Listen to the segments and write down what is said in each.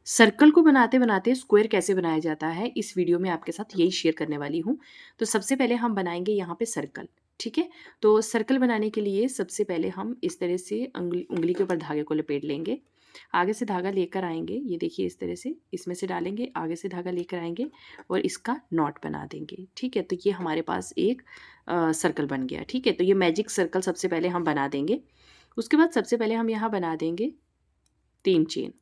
Circle को बनाते बनाते स्क्वायर कैसे बनाया जाता है इस वीडियो में आपके साथ यही शेयर करने वाली हूँ। तो सबसे पहले हम बनाएंगे यहाँ पे सर्कल। ठीक है। तो सर्कल बनाने के लिए सबसे पहले हम इस तरह से उंगली उंगली के ऊपर धागे को लपेट लेंगे। आगे से धागा लेकर आएंगे, ये देखिए इस तरह से इसमें से डालेंगे, आगे से धागा लेकर आएंगे और इसका नॉट बना देंगे। ठीक है, तो ये हमारे पास एक सर्कल बन गया। ठीक है, तो ये मैजिक सर्कल सबसे पहले हम बना देंगे। उसके बाद सबसे पहले हम यहाँ बना देंगे 3 चेन।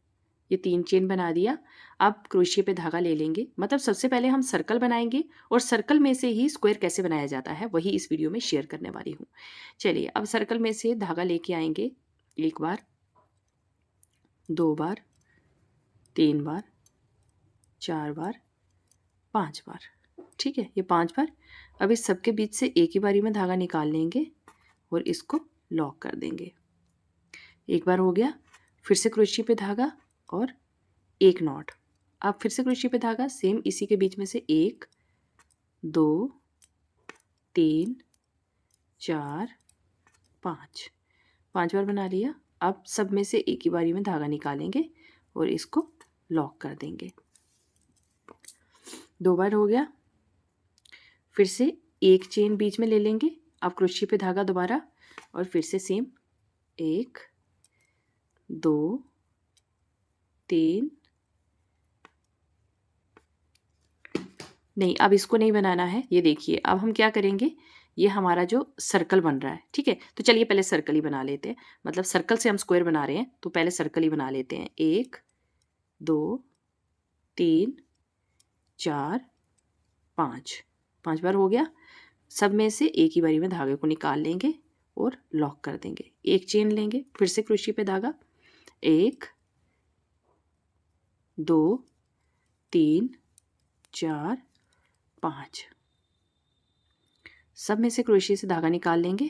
ये 3 चेन बना दिया। अब क्रोशिया पे धागा ले लेंगे, मतलब सबसे पहले हम सर्कल बनाएंगे और सर्कल में से ही स्क्वायर कैसे बनाया जाता है वही इस वीडियो में शेयर करने वाली हूँ। चलिए, अब सर्कल में से धागा लेके आएंगे। 1 बार, 2 बार, 3 बार, 4 बार, 5 बार। ठीक है, ये 5 बार। अब इस सबके बीच से एक ही बारी में धागा निकाल लेंगे और इसको लॉक कर देंगे। 1 बार हो गया। फिर से क्रोशिया पे धागा और एक नॉट। अब फिर से क्रोशिया पे धागा, सेम इसी के बीच में से 1, 2, 3, 4, 5, 5 बार बना लिया। अब सब में से एक ही बारी में धागा निकालेंगे और इसको लॉक कर देंगे। 2 बार हो गया। फिर से एक चेन बीच में ले लेंगे। अब क्रोशिया पे धागा दोबारा और फिर से सेम 1, 2, 3, नहीं, अब इसको नहीं बनाना है। ये देखिए, अब हम क्या करेंगे, ये हमारा जो सर्कल बन रहा है। ठीक है, तो चलिए पहले सर्कल ही बना लेते हैं। मतलब सर्कल से हम स्क्वायर बना रहे हैं तो पहले सर्कल ही बना लेते हैं। 1, 2, 3, 4, 5, 5 बार हो गया। सब में से एक ही बारी में धागे को निकाल लेंगे और लॉक कर देंगे। एक चेन लेंगे, फिर से क्रोशिया पे धागा, 1, 2, 3, 4, 5, सब में से क्रोशिया से धागा निकाल लेंगे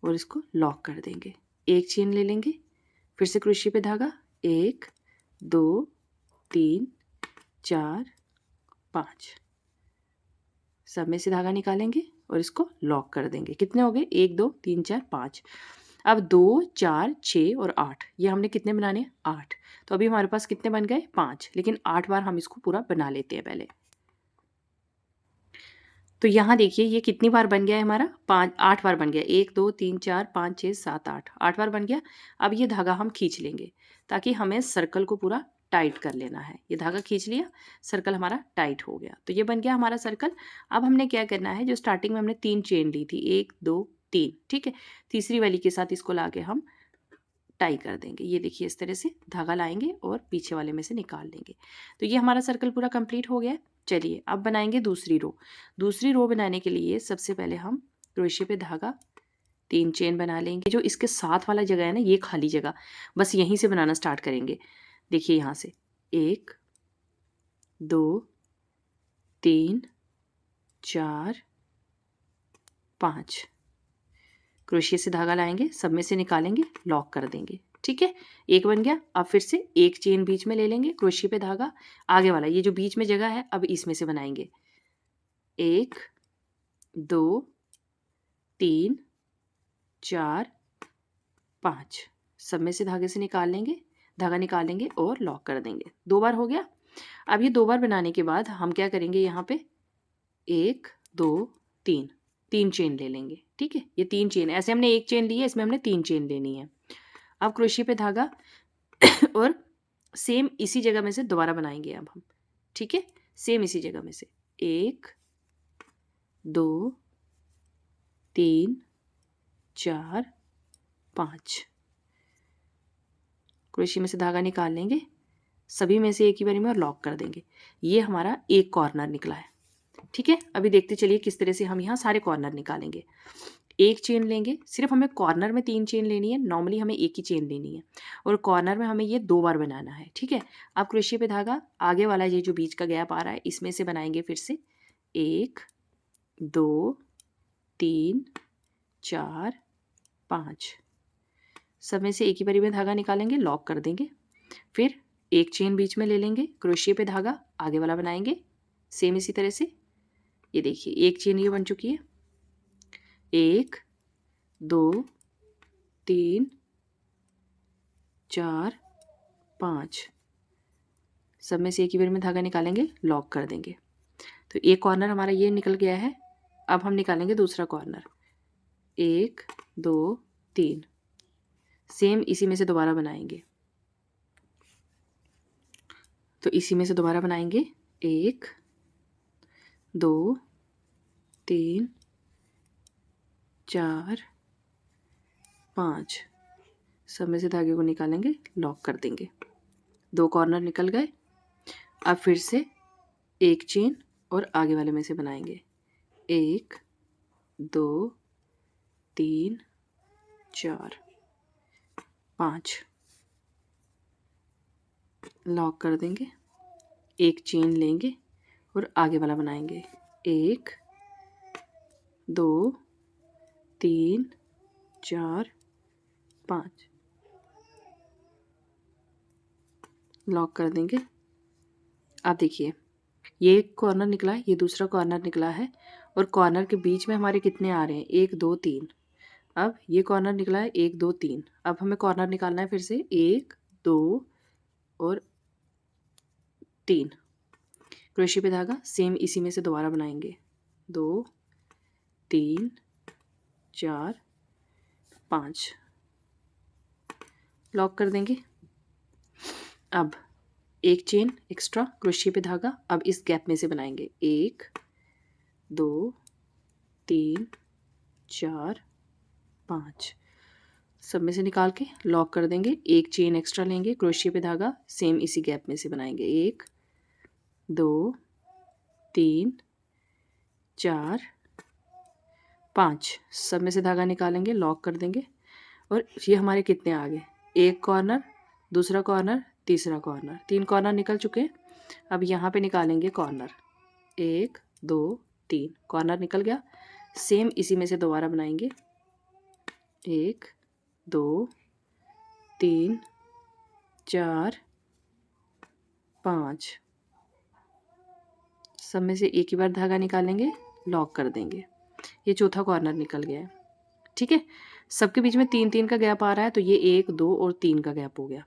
और इसको लॉक कर देंगे। एक चेन ले लेंगे, फिर से क्रोशिया पे धागा, 1, 2, 3, 4, 5, सब में से धागा निकालेंगे और इसको लॉक कर देंगे। कितने हो गए, 1, 2, 3, 4, 5। अब 2, 4, 6 और 8, ये हमने कितने बनाने हैं, 8। तो अभी हमारे पास कितने बन गए, 5, लेकिन 8 बार हम इसको पूरा बना लेते हैं पहले। तो यहाँ देखिए ये कितनी बार बन गया है हमारा, 8 बार बन गया। 1, 2, 3, 4, 5, 6, 7, 8 बार बन गया। अब ये धागा हम खींच लेंगे ताकि हमें सर्कल को पूरा टाइट कर लेना है। ये धागा खींच लिया, सर्कल हमारा टाइट हो गया। तो ये बन गया हमारा सर्कल। अब हमने क्या करना है, जो स्टार्टिंग में हमने 3 चेन ली थी, 1, 2, 3, ठीक है, तीसरी वाली के साथ इसको ला के हम टाई कर देंगे। ये देखिए इस तरह से धागा लाएंगे और पीछे वाले में से निकाल लेंगे। तो ये हमारा सर्कल पूरा कंप्लीट हो गया है। चलिए अब बनाएंगे दूसरी रो। दूसरी रो बनाने के लिए सबसे पहले हम क्रोशिया पे धागा, 3 चेन बना लेंगे। जो इसके साथ वाला जगह है ना, ये खाली जगह, बस यहीं से बनाना स्टार्ट करेंगे। देखिए यहाँ से 1, 2, 3, 4, 5, क्रोशिया से धागा लाएंगे, सब में से निकालेंगे, लॉक कर देंगे। ठीक है, एक बन गया। अब फिर से एक चेन बीच में ले लेंगे, क्रोशिया पे धागा, आगे वाला ये जो बीच में जगह है अब इसमें से बनाएंगे। 1, 2, 3, 4, 5, सब में से धागे से निकाल लेंगे, धागा निकालेंगे और लॉक कर देंगे। 2 बार हो गया। अब ये 2 बार बनाने के बाद हम क्या करेंगे, यहाँ पे 1, 2, 3, 3 चेन ले लेंगे। ठीक है, ये 3 चेन, ऐसे हमने एक चेन ली है, इसमें हमने 3 चेन लेनी है। अब क्रोशिया पे धागा और सेम इसी जगह में से दोबारा बनाएंगे अब हम। ठीक है, सेम इसी जगह में से 1, 2, 3, 4, 5, क्रोशिया में से धागा निकाल लेंगे, सभी में से एक ही बारी में और लॉक कर देंगे। ये हमारा एक कॉर्नर निकला है। ठीक है, अभी देखते चलिए किस तरह से हम यहाँ सारे कॉर्नर निकालेंगे। एक चेन लेंगे, सिर्फ हमें कॉर्नर में 3 चेन लेनी है, नॉर्मली हमें एक ही चेन लेनी है, और कॉर्नर में हमें ये 2 बार बनाना है। ठीक है, अब क्रोशिया पे धागा, आगे वाला ये जो बीच का गैप आ रहा है इसमें से बनाएंगे फिर से 1, 2, 3, 4, 5, सब में से एक ही बारी में धागा निकालेंगे, लॉक कर देंगे। फिर एक चेन बीच में ले लेंगे, क्रोशिया पे धागा, आगे वाला बनाएंगे सेम इसी तरह से। ये देखिए एक चेन ये बन चुकी है, 1, 2, 3, 4, 5, सब में से एक ही बार में धागा निकालेंगे, लॉक कर देंगे। तो एक कॉर्नर हमारा ये निकल गया है। अब हम निकालेंगे दूसरा कॉर्नर। 1 2 3 सेम इसी में से दोबारा बनाएंगे। तो इसी में से दोबारा बनाएंगे 1 2 3 4 5 सब में से धागे को निकालेंगे, लॉक कर देंगे। 2 कॉर्नर निकल गए। अब फिर से एक चेन और आगे वाले में से बनाएंगे। 1 2 3 4 5 लॉक कर देंगे। एक चेन लेंगे और आगे वाला बनाएंगे। 1 2 3 4 5 लॉक कर देंगे। अब देखिए, ये एक कॉर्नर निकला है, ये दूसरा कॉर्नर निकला है, और कॉर्नर के बीच में हमारे कितने आ रहे हैं? 1 2 3। अब ये कॉर्नर निकला है 1 2 3। अब हमें कॉर्नर निकालना है फिर से 1 2 और 3। क्रोशे पे धागा सेम इसी में से दोबारा बनाएंगे। 2 3 4 5 लॉक कर देंगे। अब एक चेन एक्स्ट्रा क्रोशे पे धागा अब इस गैप में से बनाएंगे। 1 2 3 4 5 सब में से निकाल के लॉक कर देंगे। एक चेन एक्स्ट्रा लेंगे, क्रोशे पे धागा सेम इसी गैप में से बनाएंगे। 1 2 3 4 5 सब में से धागा निकालेंगे, लॉक कर देंगे। और ये हमारे कितने आ गए? एक कॉर्नर, दूसरा कॉर्नर, तीसरा कॉर्नर, 3 कॉर्नर निकल चुके हैं। अब यहाँ पे निकालेंगे कॉर्नर। 1 2 3 कॉर्नर निकल गया। सेम इसी में से दोबारा बनाएंगे। 1 2 3 4 5 सब में से एक ही बार धागा निकालेंगे, लॉक कर देंगे। ये चौथा कॉर्नर निकल गया है। ठीक है, सबके बीच में 3 3 का गैप आ रहा है, तो ये 1 2 और 3 का गैप हो गया।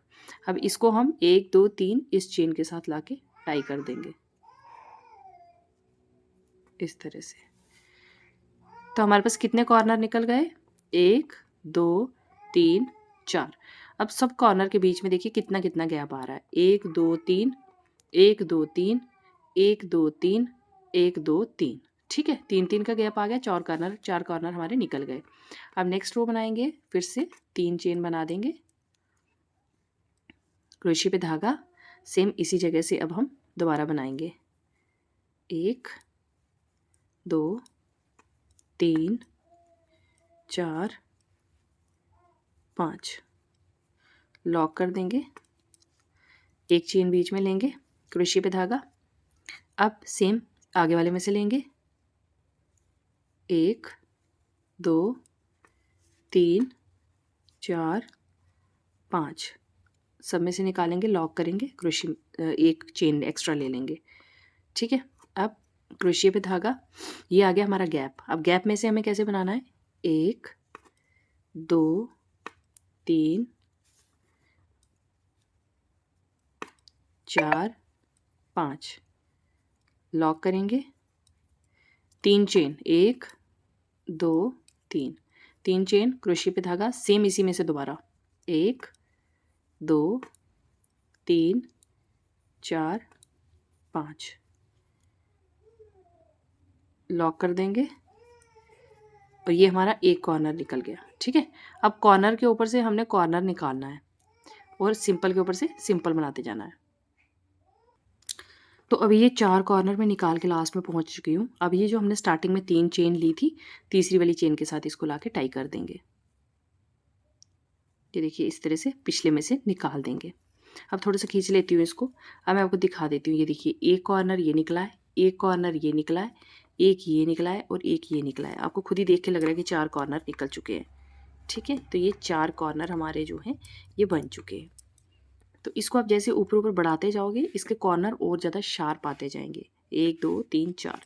अब इसको हम 1 2 3 इस चेन के साथ लाके टाई कर देंगे इस तरह से। तो हमारे पास कितने कॉर्नर निकल गए? 1 2 3 4। अब सब कॉर्नर के बीच में देखिए कितना कितना गैप आ रहा है। 1 2 3 1 2 3 1 2 3 1 2 3। ठीक है, 3 3 का गैप आ गया। 4 कॉर्नर हमारे निकल गए। अब नेक्स्ट रो बनाएंगे। फिर से 3 चेन बना देंगे, क्रोशे पे धागा सेम इसी जगह से अब हम दोबारा बनाएंगे। 1 2 3 4 5 लॉक कर देंगे। एक चेन बीच में लेंगे, क्रोशे पे धागा अब सेम आगे वाले में से लेंगे। 1 2 3 4 5 सब में से निकालेंगे, लॉक करेंगे, क्रोशे एक चेन एक्स्ट्रा ले लेंगे। ठीक है, अब क्रोशे पे धागा, ये आ गया हमारा गैप। अब गैप में से हमें कैसे बनाना है? 1 2 3 4 5 लॉक करेंगे। 3 चेन 1 2 3 3 चेन क्रोशे पे धागा सेम इसी में से दोबारा 1 2 3 4 5 लॉक कर देंगे। और ये हमारा एक कॉर्नर निकल गया। ठीक है, अब कॉर्नर के ऊपर से हमने कॉर्नर निकालना है और सिंपल के ऊपर से सिंपल बनाते जाना है। तो अभी ये 4 कॉर्नर में निकाल के लास्ट में पहुंच चुकी हूँ। अब ये जो हमने स्टार्टिंग में 3 चेन ली थी, तीसरी वाली चेन के साथ इसको लाके टाई कर देंगे। ये देखिए इस तरह से पिछले में से निकाल देंगे। अब थोड़ा सा खींच लेती हूँ इसको। अब मैं आपको दिखा देती हूँ। ये देखिए एक कॉर्नर ये निकला है, एक कॉर्नर ये निकला है, एक ये निकला है और एक ये निकला है। आपको खुद ही देख के लग रहा है कि 4 कॉर्नर निकल चुके हैं। ठीक है, तो ये 4 कॉर्नर हमारे जो हैं ये बन चुके हैं। तो इसको आप जैसे ऊपर ऊपर बढ़ाते जाओगे, इसके कॉर्नर और ज़्यादा शार्प आते जाएंगे। 1 2 3 4।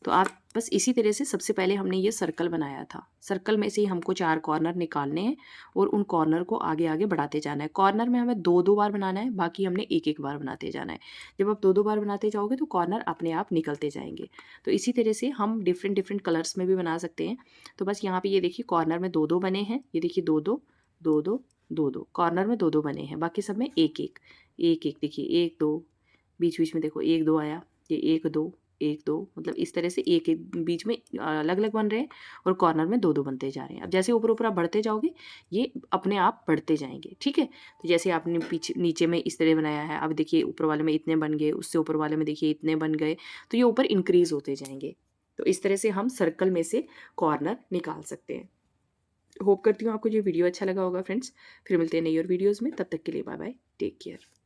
तो आप बस इसी तरह से सबसे पहले हमने ये सर्कल बनाया था, सर्कल में से ही हमको 4 कॉर्नर निकालने हैं और उन कॉर्नर को आगे आगे बढ़ाते जाना है। कॉर्नर में हमें 2-2 बार बनाना है, बाकी हमने एक-एक बार बनाते जाना है। जब आप 2-2 बार बनाते जाओगे तो कॉर्नर अपने आप निकलते जाएंगे। तो इसी तरह से हम डिफरेंट डिफरेंट कलर्स में भी बना सकते हैं। तो बस यहाँ पे ये देखिए कॉर्नर में 2-2 बने हैं, ये देखिए 2-2, 2-2, 2-2, कॉर्नर में 2-2 बने हैं, बाकी सब में 1-1, 1-1, देखिए 1-2, बीच बीच में देखो 1-2 आया, ये 1-2, 1-2, मतलब इस तरह से एक एक बीच में अलग अलग बन रहे हैं और कॉर्नर में 2-2 बनते जा रहे हैं। अब जैसे ऊपर ऊपर आप बढ़ते जाओगे ये अपने आप बढ़ते जाएंगे, ठीक है। तो जैसे आपने पीछे नीचे में इस तरह बनाया है, अब देखिए ऊपर वाले में इतने बन गए, उससे ऊपर वाले में देखिए इतने बन गए, तो ये ऊपर इंक्रीज होते जाएंगे। तो इस तरह से हम सर्कल में से कॉर्नर निकाल सकते हैं। होप करती हूँ आपको ये वीडियो अच्छा लगा होगा फ्रेंड्स। फिर मिलते हैं नई और वीडियोज़ में, तब तक के लिए बाय बाय, टेक केयर।